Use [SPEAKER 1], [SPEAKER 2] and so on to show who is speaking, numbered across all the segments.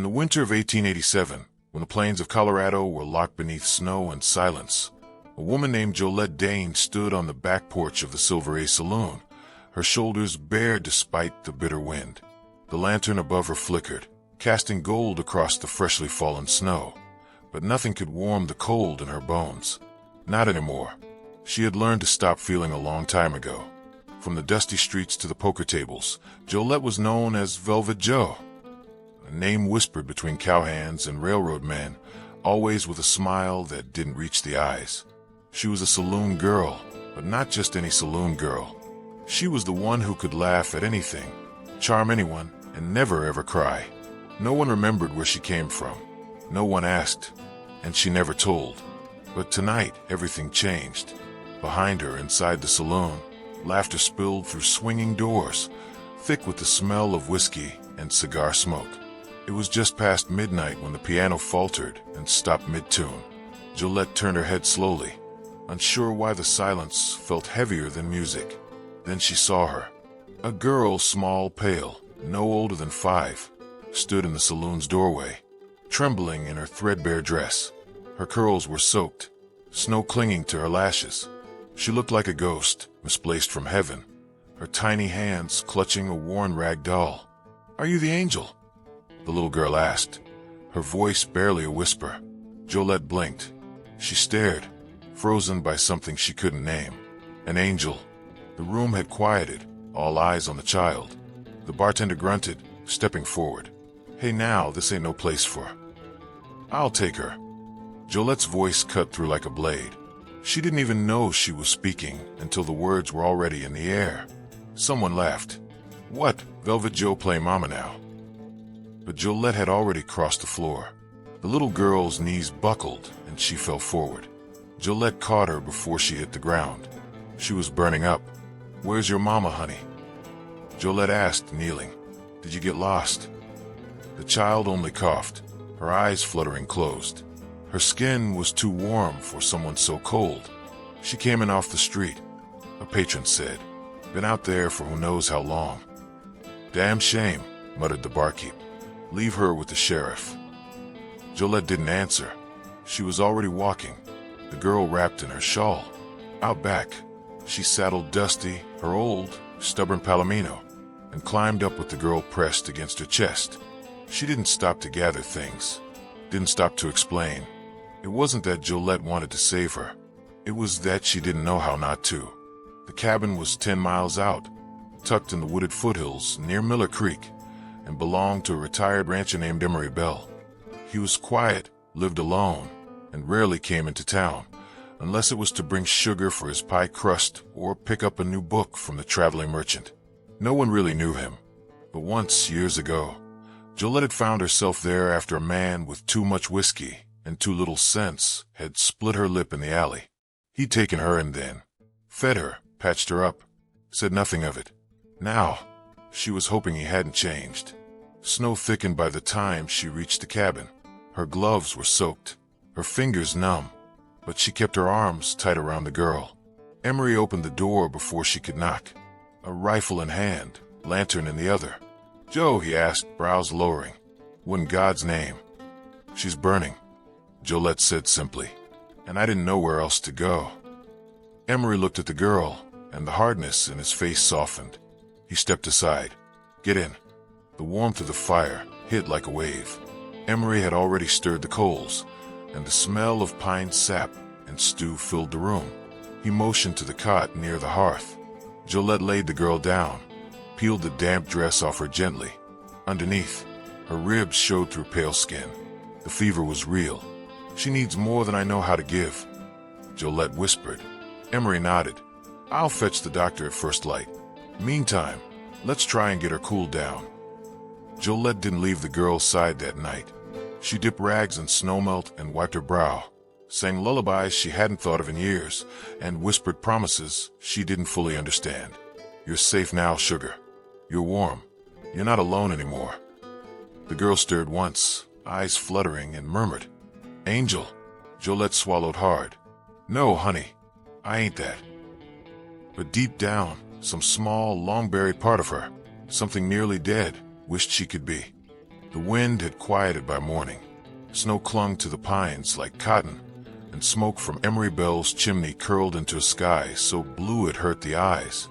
[SPEAKER 1] In the winter of 1887, when the plains of Colorado were locked beneath snow and silence, a woman named Jolette Dane stood on the back porch of the Silver A Saloon, her shoulders bare despite the bitter wind. The lantern above her flickered, casting gold across the freshly fallen snow, but nothing could warm the cold in her bones. Not anymore. She had learned to stop feeling a long time ago. From the dusty streets to the poker tables, Jolette was known as Velvet Joe, a name whispered between cowhands and railroad men, always with a smile that didn't reach the eyes. She was a saloon girl, but not just any saloon girl. She was the one who could laugh at anything, charm anyone, and never ever cry. No one remembered where she came from. No one asked, and she never told. But tonight, everything changed. Behind her, inside the saloon, laughter spilled through swinging doors, thick with the smell of whiskey and cigar smoke. It was just past midnight when the piano faltered and stopped mid-tune. Jolette turned her head slowly, unsure why the silence felt heavier than music. Then she saw her. A girl, small, pale, no older than 5, stood in the saloon's doorway, trembling in her threadbare dress. Her curls were soaked, snow clinging to her lashes. She looked like a ghost, misplaced from heaven, her tiny hands clutching a worn rag doll. "Are you the angel?" the little girl asked, her voice barely a whisper. Jolette blinked. She stared, frozen by something she couldn't name. An angel. The room had quieted, all eyes on the child. The bartender grunted, stepping forward. "Hey now, this ain't no place for..." "I'll take her." Jolette's voice cut through like a blade. She didn't even know she was speaking until the words were already in the air. Someone laughed. "What, Velvet Joe play mama now?" But Jolette had already crossed the floor. The little girl's knees buckled and she fell forward. Jolette caught her before she hit the ground. She was burning up. "Where's your mama, honey?" Jolette asked, kneeling. "Did you get lost?" The child only coughed, her eyes fluttering closed. Her skin was too warm for someone so cold. "She came in off the street," a patron said. "Been out there for who knows how long." "Damn shame," muttered the barkeep. "Leave her with the sheriff." Jolette didn't answer. She was already walking, the girl wrapped in her shawl. Out back, she saddled Dusty, her old, stubborn palomino, and climbed up with the girl pressed against her chest. She didn't stop to gather things, didn't stop to explain. It wasn't that Jolette wanted to save her. It was that she didn't know how not to. The cabin was 10 miles out, tucked in the wooded foothills near Miller Creek, and belonged to a retired rancher named Emery Bell. He was quiet, lived alone, and rarely came into town, unless it was to bring sugar for his pie crust or pick up a new book from the traveling merchant. No one really knew him, but once, years ago, Jolette had found herself there after a man with too much whiskey and too little sense had split her lip in the alley. He'd taken her and then fed her, patched her up, said nothing of it. Now, she was hoping he hadn't changed. Snow thickened by the time she reached the cabin. Her gloves were soaked, her fingers numb, but she kept her arms tight around the girl. Emery opened the door before she could knock, a rifle in hand, lantern in the other. "Joe," he asked, brows lowering. "What in God's name?" "She's burning," Jolette said simply, "and I didn't know where else to go." Emery looked at the girl, and the hardness in his face softened. He stepped aside. "Get in." The warmth of the fire hit like a wave. Emery had already stirred the coals, and the smell of pine sap and stew filled the room. He motioned to the cot near the hearth. Jolette laid the girl down, peeled the damp dress off her gently. Underneath, her ribs showed through pale skin. The fever was real. "She needs more than I know how to give," Jolette whispered. Emery nodded. "I'll fetch the doctor at first light. Meantime, let's try and get her cooled down." Jolette didn't leave the girl's side that night. She dipped rags in snowmelt and wiped her brow, sang lullabies she hadn't thought of in years, and whispered promises she didn't fully understand. "You're safe now, sugar. You're warm. You're not alone anymore." The girl stirred once, eyes fluttering, and murmured, "Angel." Jolette swallowed hard. "No, honey, I ain't that." But deep down, some small, long-buried part of her, something nearly dead, wished she could be. The wind had quieted by morning. Snow clung to the pines like cotton, and smoke from Emery Bell's chimney curled into a sky so blue it hurt the eyes.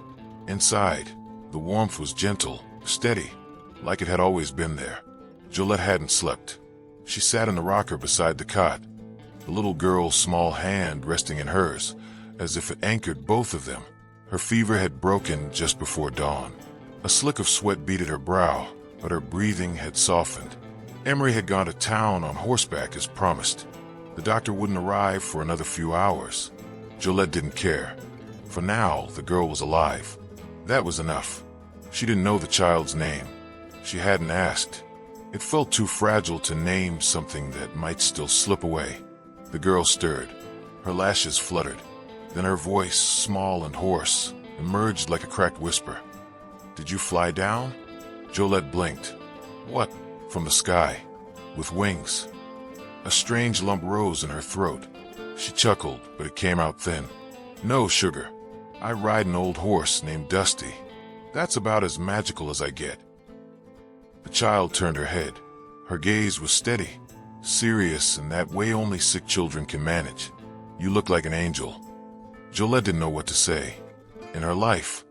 [SPEAKER 1] Inside, the warmth was gentle, steady, like it had always been there. Jolette hadn't slept. She sat in the rocker beside the cot, the little girl's small hand resting in hers, as if it anchored both of them. Her fever had broken just before dawn. A slick of sweat beaded her brow, but her breathing had softened. Emery had gone to town on horseback as promised. The doctor wouldn't arrive for another few hours. Jolette didn't care. For now, the girl was alive. That was enough. She didn't know the child's name. She hadn't asked. It felt too fragile to name something that might still slip away. The girl stirred. Her lashes fluttered. Then her voice, small and hoarse, emerged like a cracked whisper. "Did you fly down?" Jolette blinked. "What?" "From the sky. With wings." A strange lump rose in her throat. She chuckled, but it came out thin. "No, sugar. I ride an old horse named Dusty. That's about as magical as I get." The child turned her head. Her gaze was steady, serious in that way only sick children can manage. "You look like an angel." Jolette didn't know what to say. In her life,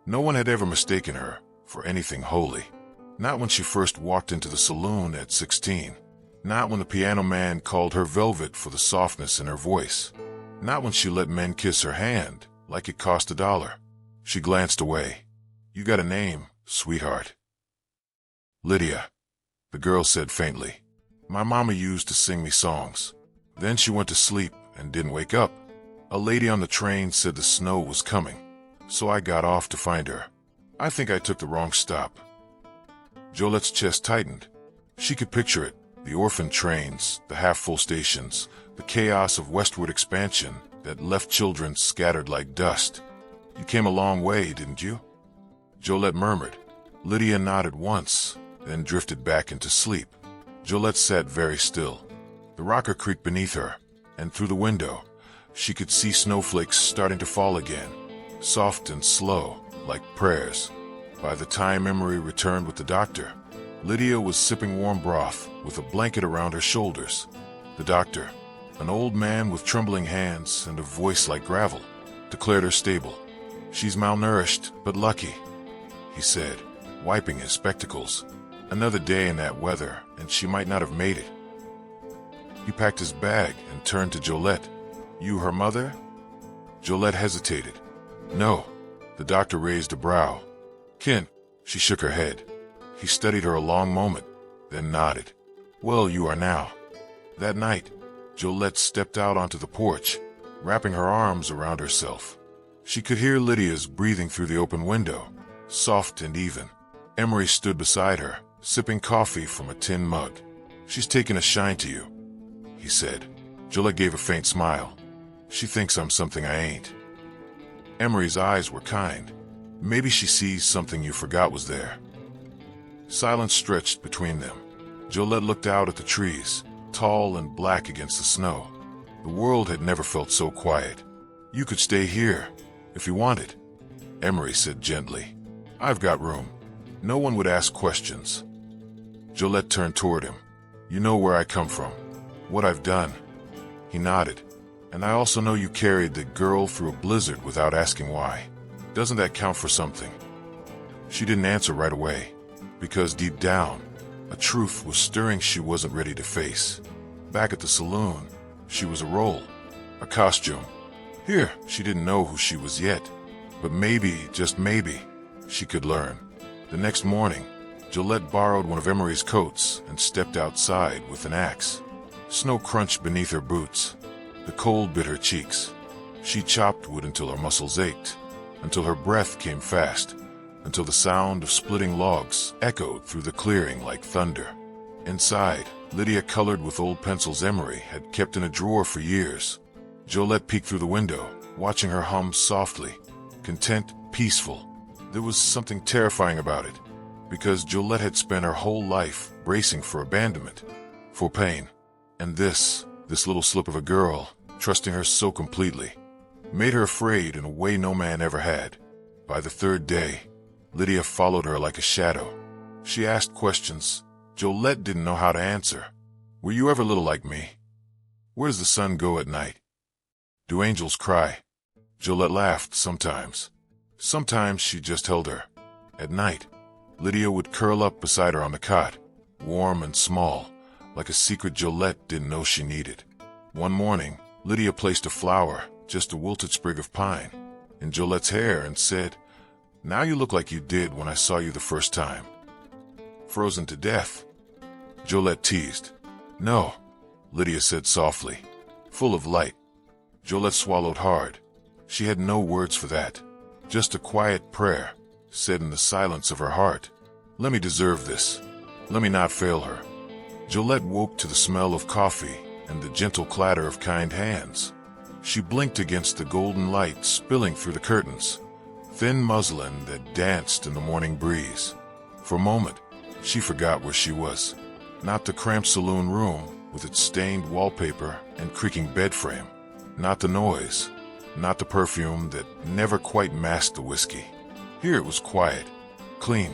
[SPEAKER 1] no one had ever mistaken her for anything holy. Not when she first walked into the saloon at 16. Not when the piano man called her velvet for the softness in her voice. Not when she let men kiss her hand like it cost $1. She glanced away. "You got a name, sweetheart." "Lydia," the girl said faintly. "My mama used to sing me songs. Then she went to sleep and didn't wake up. A lady on the train said the snow was coming, so I got off to find her. I think I took the wrong stop." Jolette's chest tightened. She could picture it, the orphan trains, the half-full stations, the chaos of westward expansion that left children scattered like dust. "You came a long way, didn't you?" Jolette murmured. Lydia nodded once, then drifted back into sleep. Jolette sat very still. The rocker creaked beneath her, and through the window, she could see snowflakes starting to fall again, soft and slow, like prayers. By the time Emery returned with the doctor, Lydia was sipping warm broth with a blanket around her shoulders. The doctor, an old man with trembling hands and a voice like gravel, declared her stable. "She's malnourished, but lucky," he said, wiping his spectacles. "Another day in that weather, and she might not have made it." He packed his bag and turned to Jolette. "You her mother?" Jolette hesitated. "No." The doctor raised a brow. "Kin." She shook her head. He studied her a long moment, then nodded. "Well, you are now." That night, Jolette stepped out onto the porch, wrapping her arms around herself. She could hear Lydia's breathing through the open window, soft and even. Emery stood beside her, sipping coffee from a tin mug. "She's taken a shine to you," he said. Jolette gave a faint smile. "She thinks I'm something I ain't." Emery's eyes were kind. "Maybe she sees something you forgot was there." Silence stretched between them. Jolette looked out at the trees, tall and black against the snow. The world had never felt so quiet. "You could stay here, if you wanted," Emery said gently. "I've got room. No one would ask questions." Jolette turned toward him. "You know where I come from, what I've done." He nodded. "And I also know you carried the girl through a blizzard without asking why. Doesn't that count for something?" She didn't answer right away, because deep down, a truth was stirring she wasn't ready to face. Back at the saloon, she was a role, a costume. Here, she didn't know who she was yet, but maybe, just maybe, she could learn. The next morning, Jolette borrowed one of Emery's coats and stepped outside with an axe. Snow crunched beneath her boots. The cold bit her cheeks. She chopped wood until her muscles ached, until her breath came fast, until the sound of splitting logs echoed through the clearing like thunder. Inside, Lydia colored with old pencils Emery had kept in a drawer for years. Jolette peeked through the window, watching her hum softly, content, peaceful. There was something terrifying about it, because Jolette had spent her whole life bracing for abandonment, for pain. And this little slip of a girl, trusting her so completely, made her afraid in a way no man ever had. By the third day, Lydia followed her like a shadow. She asked questions, Jolette didn't know how to answer. Were you ever little like me? Where does the sun go at night? Do angels cry? Jolette laughed sometimes. Sometimes she just held her. At night, Lydia would curl up beside her on the cot, warm and small, like a secret Jolette didn't know she needed. One morning, Lydia placed a flower, just a wilted sprig of pine, in Jolette's hair and said, "Now you look like you did when I saw you the first time." Frozen to death? Jolette teased. "No," Lydia said softly, full of light. Jolette swallowed hard. She had no words for that. Just a quiet prayer, said in the silence of her heart. Let me deserve this. Let me not fail her. Jolette woke to the smell of coffee and the gentle clatter of kind hands. She blinked against the golden light spilling through the curtains, thin muslin that danced in the morning breeze. For a moment, she forgot where she was. Not the cramped saloon room with its stained wallpaper and creaking bed frame. Not the noise. Not the perfume that never quite masked the whiskey. Here it was quiet, clean,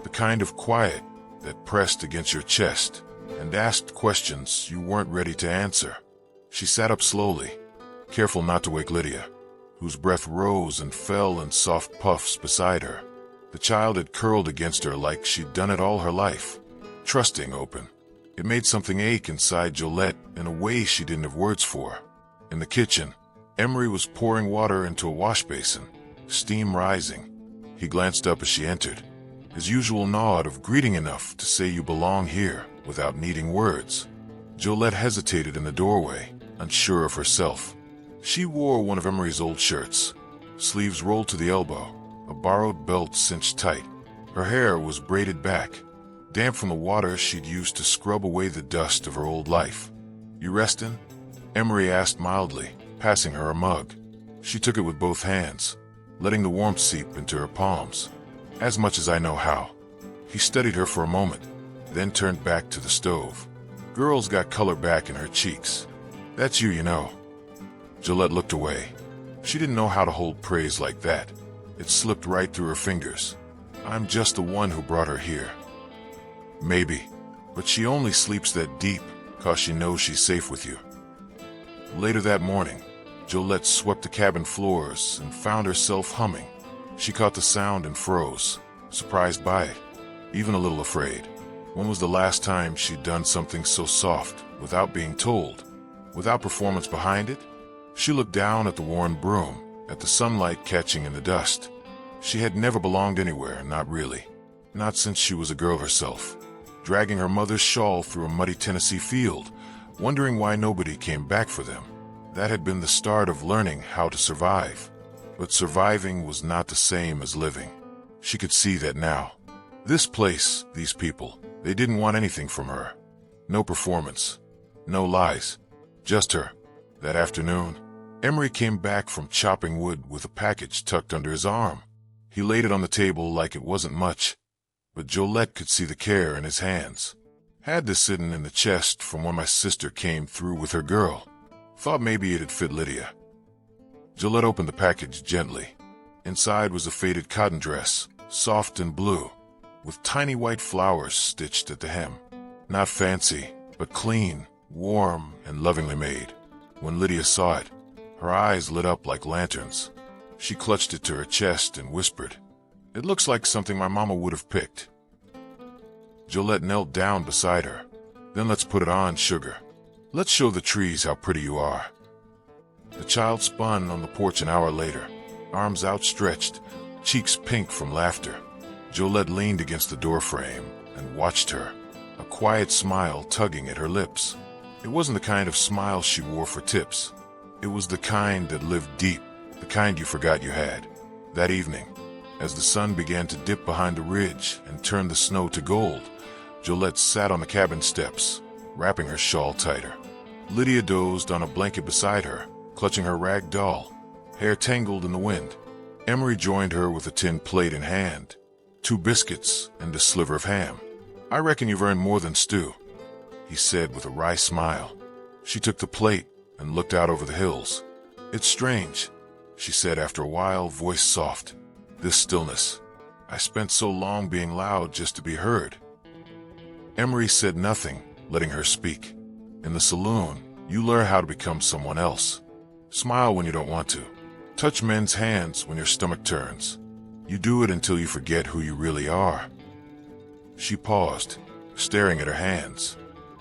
[SPEAKER 1] the kind of quiet that pressed against your chest and asked questions you weren't ready to answer. She sat up slowly, careful not to wake Lydia, whose breath rose and fell in soft puffs beside her. The child had curled against her like she'd done it all her life, trusting open. It made something ache inside Jolette in a way she didn't have words for. In the kitchen, Emery was pouring water into a wash basin, steam rising. He glanced up as she entered, his usual nod of greeting enough to say you belong here without needing words. Jolette hesitated in the doorway, unsure of herself. She wore one of Emery's old shirts, sleeves rolled to the elbow, a borrowed belt cinched tight. Her hair was braided back, damp from the water she'd used to scrub away the dust of her old life. You restin'? Emery asked mildly, passing her a mug. She took it with both hands, letting the warmth seep into her palms. As much as I know how. He studied her for a moment, then turned back to the stove. Girl's got color back in her cheeks. That's you know. Jolette looked away. She didn't know how to hold praise like that. It slipped right through her fingers. I'm just the one who brought her here. Maybe, but she only sleeps that deep 'cause she knows she's safe with you. Later that morning, Jolette swept the cabin floors and found herself humming. She caught the sound and froze, surprised by it, even a little afraid. When was the last time she'd done something so soft, without being told, without performance behind it? She looked down at the worn broom, at the sunlight catching in the dust. She had never belonged anywhere, not really. Not since she was a girl herself, dragging her mother's shawl through a muddy Tennessee field, wondering why nobody came back for them. That had been the start of learning how to survive. But surviving was not the same as living. She could see that now. This place, these people, they didn't want anything from her. No performance. No lies. Just her. That afternoon, Emery came back from chopping wood with a package tucked under his arm. He laid it on the table like it wasn't much, but Jolette could see the care in his hands. Had this sitting in the chest from when my sister came through with her girl. Thought maybe it'd fit Lydia. Jolette opened the package gently. Inside was a faded cotton dress, soft and blue, with tiny white flowers stitched at the hem. Not fancy, but clean, warm, and lovingly made. When Lydia saw it, her eyes lit up like lanterns. She clutched it to her chest and whispered, "It looks like something my mama would have picked." Jolette knelt down beside her. "Then let's put it on, sugar. Let's show the trees how pretty you are." The child spun on the porch an hour later, arms outstretched, cheeks pink from laughter. Jolette leaned against the doorframe and watched her, a quiet smile tugging at her lips. It wasn't the kind of smile she wore for tips. It was the kind that lived deep, the kind you forgot you had. That evening, as the sun began to dip behind the ridge and turn the snow to gold, Jolette sat on the cabin steps, wrapping her shawl tighter. Lydia dozed on a blanket beside her, clutching her rag doll, hair tangled in the wind. Emery joined her with a tin plate in hand, 2 biscuits and a sliver of ham. "I reckon you've earned more than stew," he said with a wry smile. She took the plate and looked out over the hills. "It's strange," she said after a while, voice soft. "This stillness. I spent so long being loud just to be heard." Emery said nothing, letting her speak. In the saloon, you learn how to become someone else. Smile when you don't want to. Touch men's hands when your stomach turns. You do it until you forget who you really are. She paused, staring at her hands.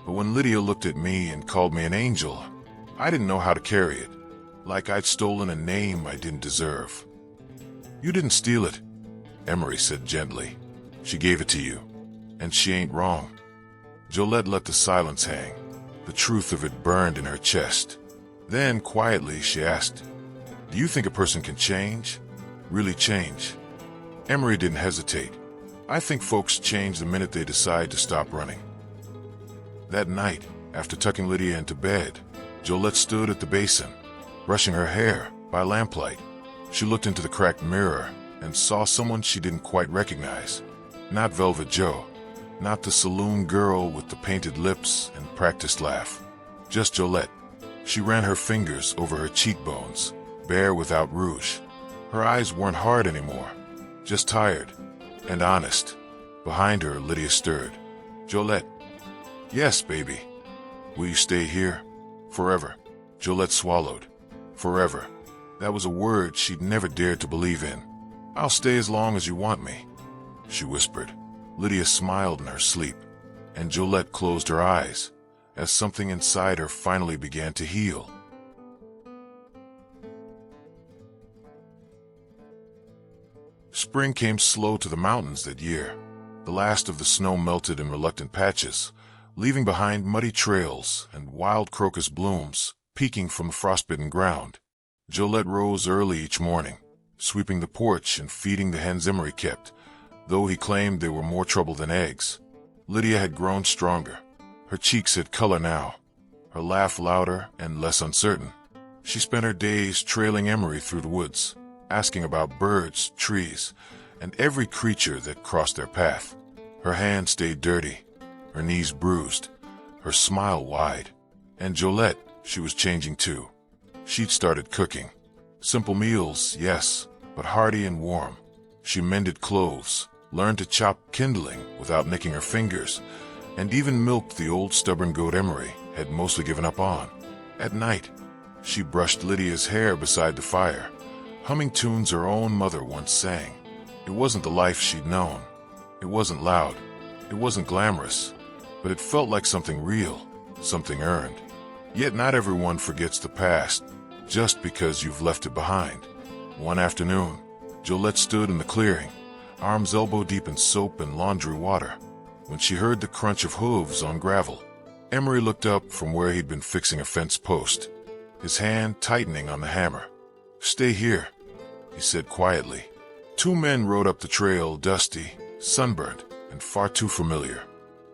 [SPEAKER 1] But when Lydia looked at me and called me an angel, I didn't know how to carry it, like I'd stolen a name I didn't deserve. You didn't steal it, Emery said gently. She gave it to you, and she ain't wrong. Jolette let the silence hang. The truth of it burned in her chest. Then, quietly, she asked, "Do you think a person can change? Really change?" Emery didn't hesitate. "I think folks change the minute they decide to stop running." That night, after tucking Lydia into bed, Jolette stood at the basin, brushing her hair by lamplight. She looked into the cracked mirror and saw someone she didn't quite recognize. Not Velvet Joe, not the saloon girl with the painted lips and practiced laugh. Just Jolette. She ran her fingers over her cheekbones, bare without rouge. Her eyes weren't hard anymore, just tired and honest. Behind her, Lydia stirred. "Jolette." "Yes, baby." "Will you stay here? Forever?" Jolette swallowed. Forever. That was a word she'd never dared to believe in. "I'll stay as long as you want me," she whispered. Lydia smiled in her sleep, and Jolette closed her eyes as something inside her finally began to heal. Spring came slow to the mountains that year. The last of the snow melted in reluctant patches, leaving behind muddy trails and wild crocus blooms peeking from the frostbitten ground. Jolette rose early each morning, sweeping the porch and feeding the hens Emery kept, though he claimed they were more trouble than eggs. Lydia had grown stronger. Her cheeks had color now, her laugh louder and less uncertain. She spent her days trailing Emery through the woods, asking about birds, trees, and every creature that crossed their path. Her hands stayed dirty, her knees bruised, her smile wide. And Jolette, she was changing too. She'd started cooking. Simple meals, yes, but hearty and warm. She mended clothes, learned to chop kindling without nicking her fingers, and even milked the old stubborn goat Emery had mostly given up on. At night, she brushed Lydia's hair beside the fire, humming tunes her own mother once sang. It wasn't the life she'd known. It wasn't loud. It wasn't glamorous. But it felt like something real, something earned. Yet not everyone forgets the past just because you've left it behind. One afternoon, Jolette stood in the clearing, arms elbow-deep in soap and laundry water, when she heard the crunch of hooves on gravel. Emery looked up from where he'd been fixing a fence post, his hand tightening on the hammer. "Stay here," he said quietly. Two men rode up the trail, dusty, sunburned, and far too familiar.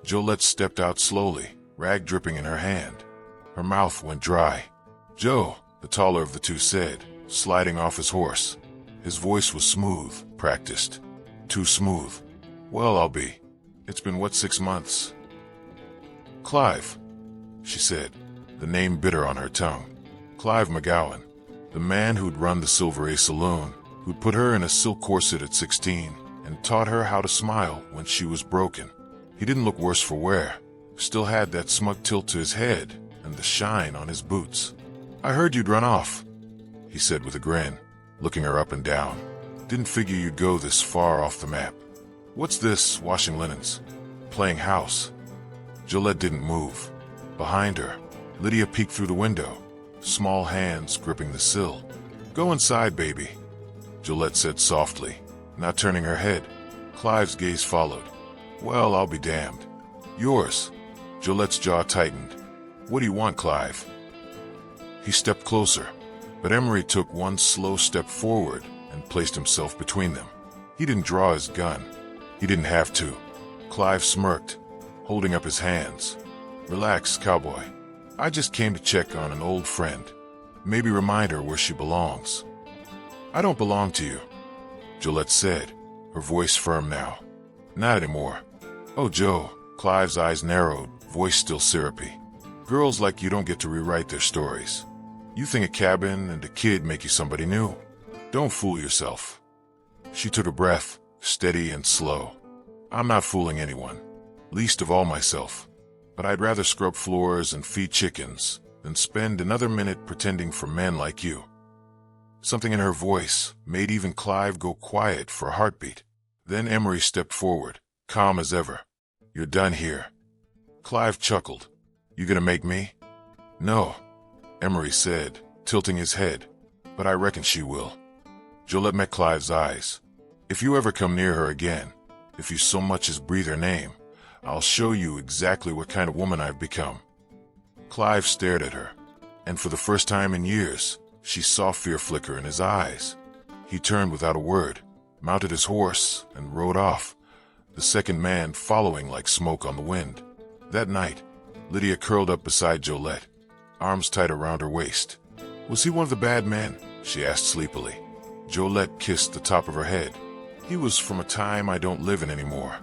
[SPEAKER 1] Jolette stepped out slowly, rag dripping in her hand. Her mouth went dry. "Joe," the taller of the two said, sliding off his horse. His voice was smooth, practiced. Too smooth. "Well, I'll be. It's been, what, 6 months?" "Clive," she said, the name bitter on her tongue. Clive McGowan, the man who'd run the Silver A Saloon, who'd put her in a silk corset at 16 and taught her how to smile when she was broken. He didn't look worse for wear, still had that smug tilt to his head and the shine on his boots. "I heard you'd run off," he said with a grin, looking her up and down. "Didn't figure you'd go this far off the map. What's this, washing linens? Playing house?" Jolette didn't move. Behind her, Lydia peeked through the window, small hands gripping the sill. "Go inside, baby," Jolette said softly, not turning her head. Clive's gaze followed. "Well, I'll be damned. Yours." Jolette's jaw tightened. "What do you want, Clive?" He stepped closer, but Emery took one slow step forward and placed himself between them. He didn't draw his gun. He didn't have to. Clive smirked, holding up his hands. "Relax, cowboy. I just came to check on an old friend. Maybe remind her where she belongs." "I don't belong to you," Jolette said, her voice firm now. "Not anymore." "Oh, Joe," Clive's eyes narrowed, voice still syrupy. "Girls like you don't get to rewrite their stories. You think a cabin and a kid make you somebody new. Don't fool yourself." She took a breath, steady and slow. "I'm not fooling anyone. least of all myself. But I'd rather scrub floors and feed chickens than spend another minute pretending for men like you. Something in her voice made even Clive go quiet for a heartbeat. Then Emery stepped forward, calm as ever. You're done here. Clive chuckled. You gonna make me? No, Emery said, tilting his head. But I reckon she will. Jolette met Clive's eyes. If you ever come near her again, if you so much as breathe her name, I'll show you exactly what kind of woman I've become. Clive stared at her, and for the first time in years, she saw fear flicker in his eyes. He turned without a word, mounted his horse, and rode off, the second man following like smoke on the wind. That night, Lydia curled up beside Jolette, arms tight around her waist. Was he one of the bad men? She asked sleepily. Jolette kissed the top of her head. He was from a time I don't live in anymore.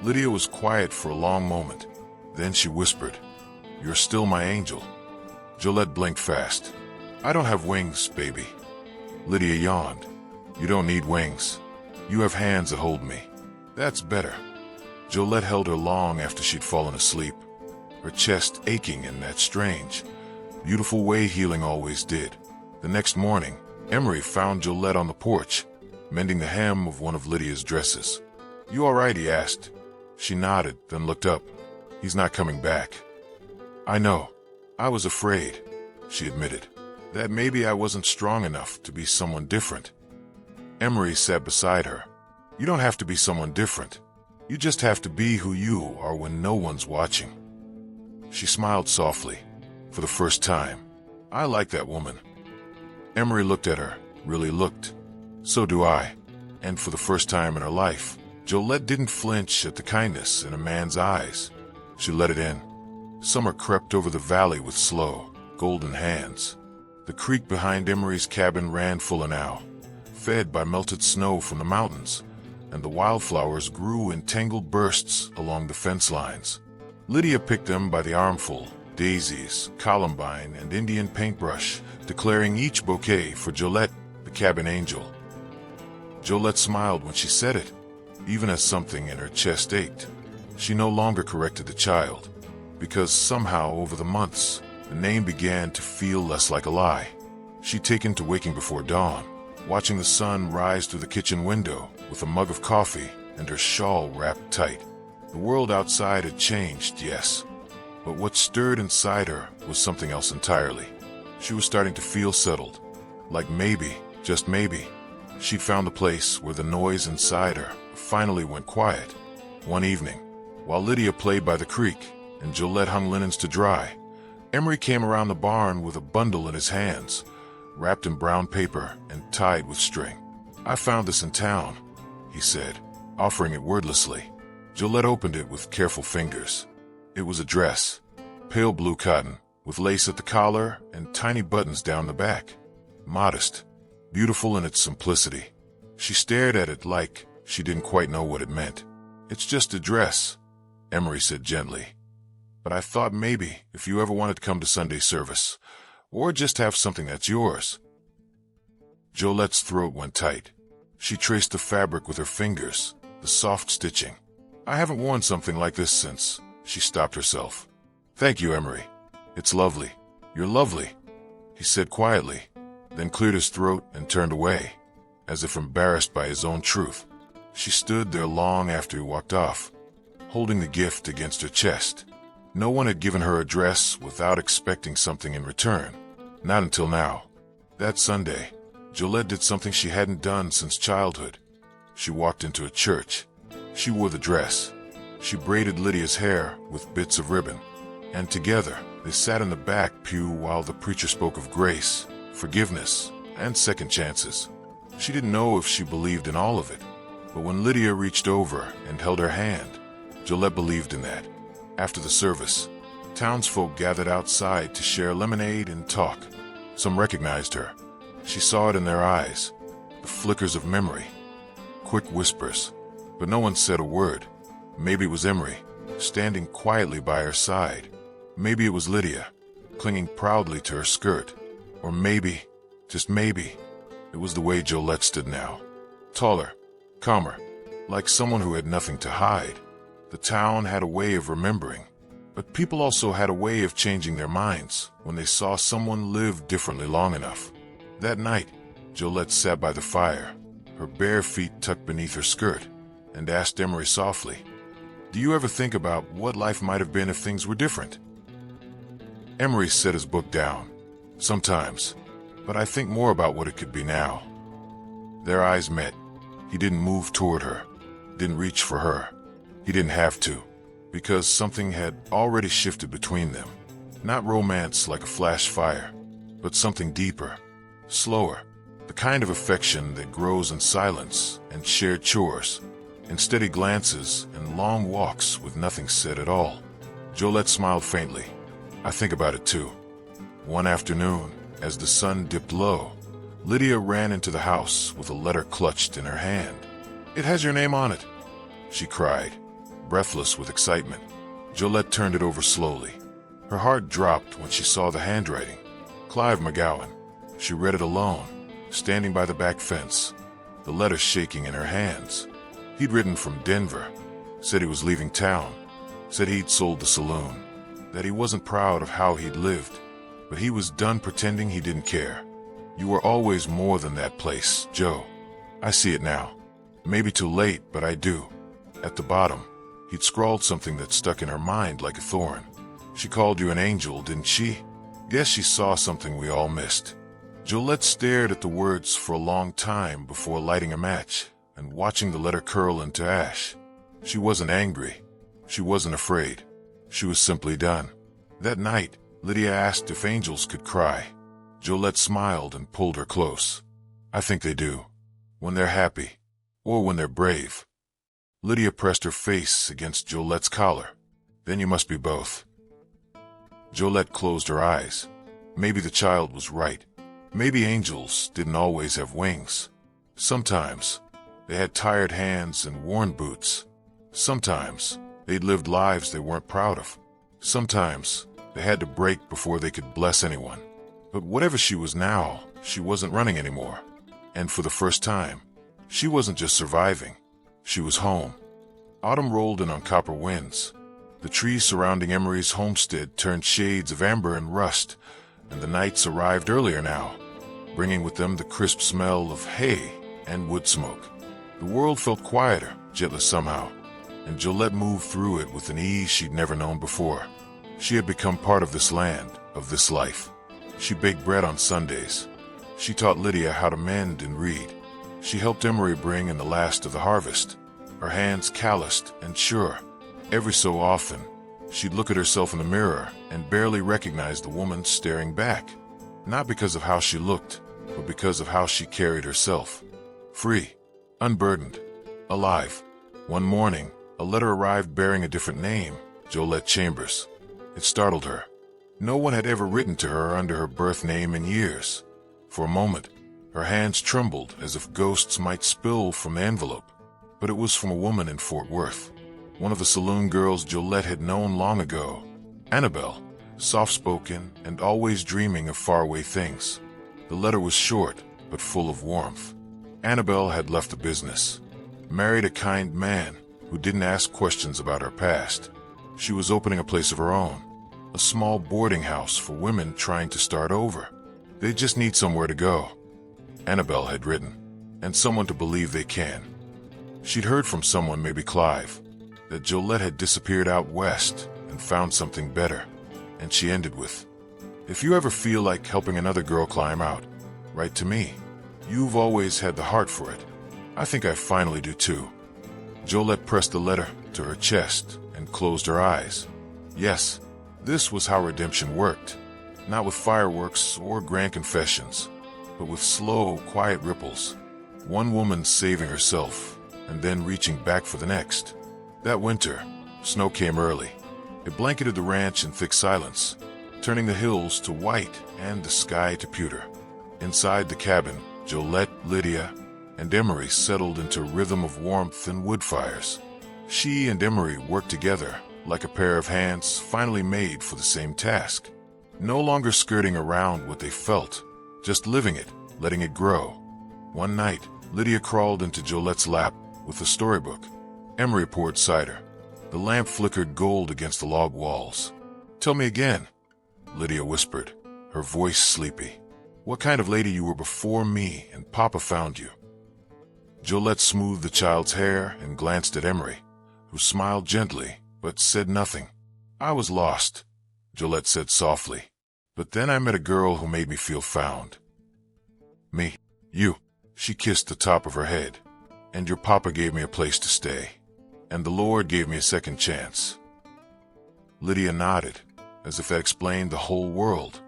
[SPEAKER 1] Lydia was quiet for a long moment. Then she whispered, You're still my angel. Jolette blinked fast. I don't have wings, baby. Lydia yawned. You don't need wings. You have hands that hold me. That's better. Jolette held her long after she'd fallen asleep, her chest aching in that strange, beautiful way healing always did. The next morning, Emery found Jolette on the porch, mending the hem of one of Lydia's dresses. You all right? He asked. She nodded, then looked up. He's not coming back. I know. I was afraid, she admitted, that maybe I wasn't strong enough to be someone different. Emery sat beside her. You don't have to be someone different. You just have to be who you are when no one's watching. She smiled softly. For the first time. I like that woman. Emery looked at her, really looked. So do I. And for the first time in her life, Jolette didn't flinch at the kindness in a man's eyes. She let it in. Summer crept over the valley with slow, golden hands. The creek behind Emery's cabin ran fuller now, fed by melted snow from the mountains, and the wildflowers grew in tangled bursts along the fence lines. Lydia picked them by the armful, daisies, columbine, and Indian paintbrush, declaring each bouquet for Jolette, the cabin angel. Jolette smiled when she said it, even as something in her chest ached. She no longer corrected the child, because somehow over the months, the name began to feel less like a lie. She'd taken to waking before dawn, watching the sun rise through the kitchen window with a mug of coffee and her shawl wrapped tight. The world outside had changed, yes, but what stirred inside her was something else entirely. She was starting to feel settled, like maybe, just maybe, she'd found the place where the noise inside her finally went quiet. One evening, while Lydia played by the creek and Jolette hung linens to dry, Emery came around the barn with a bundle in his hands, wrapped in brown paper and tied with string. I found this in town, he said, offering it wordlessly. Jolette opened it with careful fingers. It was a dress, pale blue cotton, with lace at the collar and tiny buttons down the back. Modest, beautiful in its simplicity. She stared at it like she didn't quite know what it meant. It's just a dress, Emery said gently. But I thought maybe if you ever wanted to come to Sunday service, or just have something that's yours. Jolette's throat went tight. She traced the fabric with her fingers, the soft stitching. I haven't worn something like this since. She stopped herself. Thank you, Emery. It's lovely. You're lovely, he said quietly, then cleared his throat and turned away, as if embarrassed by his own truth. She stood there long after he walked off, holding the gift against her chest. No one had given her a dress without expecting something in return. Not until now. That Sunday, Jolette did something she hadn't done since childhood. She walked into a church. She wore the dress. She braided Lydia's hair with bits of ribbon. And together, they sat in the back pew while the preacher spoke of grace, forgiveness, and second chances. She didn't know if she believed in all of it, but when Lydia reached over and held her hand, Jolette believed in that. After the service, townsfolk gathered outside to share lemonade and talk. Some recognized her. She saw it in their eyes, the flickers of memory, quick whispers, but no one said a word. Maybe it was Emery, standing quietly by her side. Maybe it was Lydia, clinging proudly to her skirt. Or maybe, just maybe, it was the way Jolette stood now. Taller, calmer, like someone who had nothing to hide. The town had a way of remembering, but people also had a way of changing their minds when they saw someone live differently long enough. That night, Jolette sat by the fire, her bare feet tucked beneath her skirt, and asked Emery softly, "Do you ever think about what life might have been if things were different?" Emery set his book down. "Sometimes, but I think more about what it could be now." Their eyes met. He didn't move toward her, didn't reach for her. He didn't have to, because something had already shifted between them. Not romance like a flash fire, but something deeper, slower, the kind of affection that grows in silence and shared chores, in steady glances and long walks with nothing said at all. Jolette smiled faintly. "I think about it too." One afternoon, as the sun dipped low, Lydia ran into the house with a letter clutched in her hand. "It has your name on it," she cried, breathless with excitement. Jolette turned it over slowly. Her heart dropped when she saw the handwriting. Clive McGowan. She read it alone, standing by the back fence, the letter shaking in her hands. He'd written from Denver, said he was leaving town, said he'd sold the saloon, that he wasn't proud of how he'd lived, but he was done pretending he didn't care. "You were always more than that place, Joe. I see it now. Maybe too late, but I do." At the bottom, he'd scrawled something that stuck in her mind like a thorn. "She called you an angel, didn't she? Guess she saw something we all missed." Jolette stared at the words for a long time before lighting a match and watching the letter curl into ash. She wasn't angry. She wasn't afraid. She was simply done. That night, Lydia asked if angels could cry. Jolette smiled and pulled her close. "I think they do. When they're happy. Or when they're brave." Lydia pressed her face against Jolette's collar. "Then you must be both." Jolette closed her eyes. Maybe the child was right. Maybe angels didn't always have wings. Sometimes they had tired hands and worn boots. Sometimes they'd lived lives they weren't proud of. Sometimes they had to break before they could bless anyone. But whatever she was now, she wasn't running anymore. And for the first time, she wasn't just surviving. She was home. Autumn rolled in on copper winds. The trees surrounding Emery's homestead turned shades of amber and rust, and the nights arrived earlier now, bringing with them the crisp smell of hay and wood smoke. The world felt quieter, gentler somehow, and Jolette moved through it with an ease she'd never known before. She had become part of this land, of this life. She baked bread on Sundays. She taught Lydia how to mend and read. She helped Emery bring in the last of the harvest, her hands calloused and sure. Every so often, she'd look at herself in the mirror and barely recognize the woman staring back, not because of how she looked, but because of how she carried herself. Free, unburdened, alive. One morning, a letter arrived bearing a different name, Jolette Chambers. It startled her. No one had ever written to her under her birth name in years. For a moment, her hands trembled as if ghosts might spill from the envelope. But it was from a woman in Fort Worth, one of the saloon girls Jolette had known long ago. Annabelle, soft-spoken and always dreaming of faraway things. The letter was short, but full of warmth. Annabelle had left the business, married a kind man who didn't ask questions about her past. She was opening a place of her own, a small boarding house for women trying to start over. They just need somewhere to go, Annabelle had written, and someone to believe they can. She'd heard from someone, maybe Clive, that Jolette had disappeared out west and found something better. And she ended with, "If you ever feel like helping another girl climb out, write to me. You've always had the heart for it. I think I finally do too." Jolette pressed the letter to her chest and closed her eyes. Yes, this was how redemption worked. Not with fireworks or grand confessions, but with slow, quiet ripples. One woman saving herself and then reaching back for the next. That winter, snow came early. It blanketed the ranch in thick silence, turning the hills to white and the sky to pewter. Inside the cabin, Jolette, Lydia, and Emery settled into a rhythm of warmth and wood fires. She and Emery worked together like a pair of hands finally made for the same task. No longer skirting around what they felt, just living it, letting it grow. One night, Lydia crawled into Jolette's lap with a storybook. Emery poured cider. The lamp flickered gold against the log walls. "Tell me again," Lydia whispered, her voice sleepy. "What kind of lady you were before me and Papa found you?" Jolette smoothed the child's hair and glanced at Emery, who smiled gently but said nothing. "I was lost," Jolette said softly. "But then I met a girl who made me feel found." "Me? You?" She kissed the top of her head. "And your papa gave me a place to stay. And the Lord gave me a second chance." Lydia nodded, as if that explained the whole world.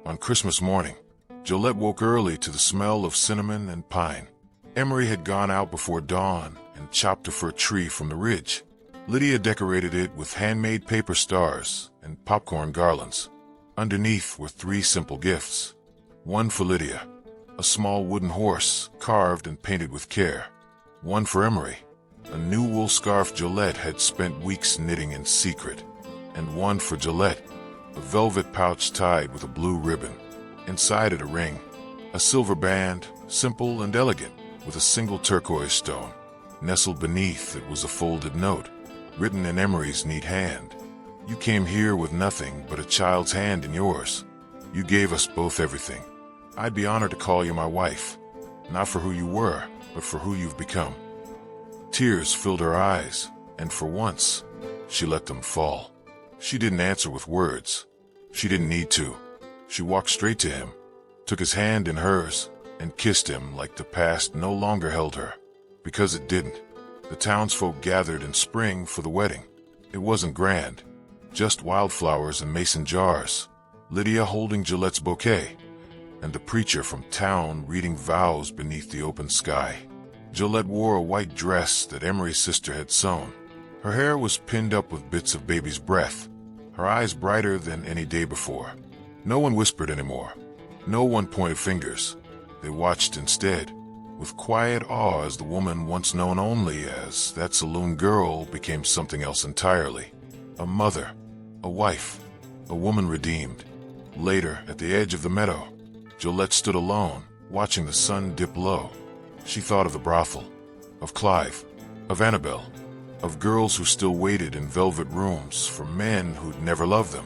[SPEAKER 1] On Christmas morning, Jolette woke early to the smell of cinnamon and pine. Emery had gone out before dawn and chopped a fir tree from the ridge. Lydia decorated it with handmade paper stars and popcorn garlands. Underneath were 3 simple gifts. One for Lydia, a small wooden horse carved and painted with care. One for Emery, a new wool scarf Jolette had spent weeks knitting in secret. And one for Jolette, a velvet pouch tied with a blue ribbon. Inside it a ring, a silver band, simple and elegant, with a single turquoise stone. Nestled beneath it was a folded note, written in Emery's neat hand. "You came here with nothing but a child's hand in yours. You gave us both everything. I'd be honored to call you my wife, not for who you were, but for who you've become." Tears filled her eyes, and for once, she let them fall. She didn't answer with words. She didn't need to. She walked straight to him, took his hand in hers, and kissed him like the past no longer held her. Because it didn't. The townsfolk gathered in spring for the wedding. It wasn't grand, just wildflowers in mason jars, Lydia holding Jolette's bouquet, and the preacher from town reading vows beneath the open sky. Jolette wore a white dress that Emery's sister had sewn. Her hair was pinned up with bits of baby's breath, her eyes brighter than any day before. No one whispered anymore. No one pointed fingers. They watched instead, with quiet awe, as the woman once known only as that saloon girl became something else entirely. A mother, a wife, a woman redeemed. Later, at the edge of the meadow, Jolette stood alone, watching the sun dip low. She thought of the brothel, of Clive, of Annabelle, of girls who still waited in velvet rooms for men who'd never loved them.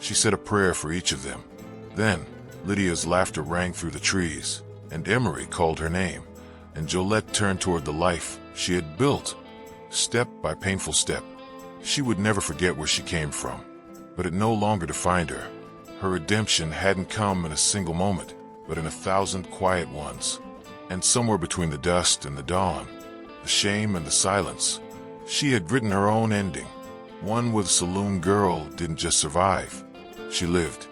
[SPEAKER 1] She said a prayer for each of them. Then, Lydia's laughter rang through the trees, and Emery called her name, and Jolette turned toward the life she had built, step by painful step. She would never forget where she came from, but it no longer defined her. Her redemption hadn't come in a single moment, but in 1,000 quiet ones. And somewhere between the dust and the dawn, the shame and the silence, she had written her own ending. One where the saloon girl didn't just survive, she lived.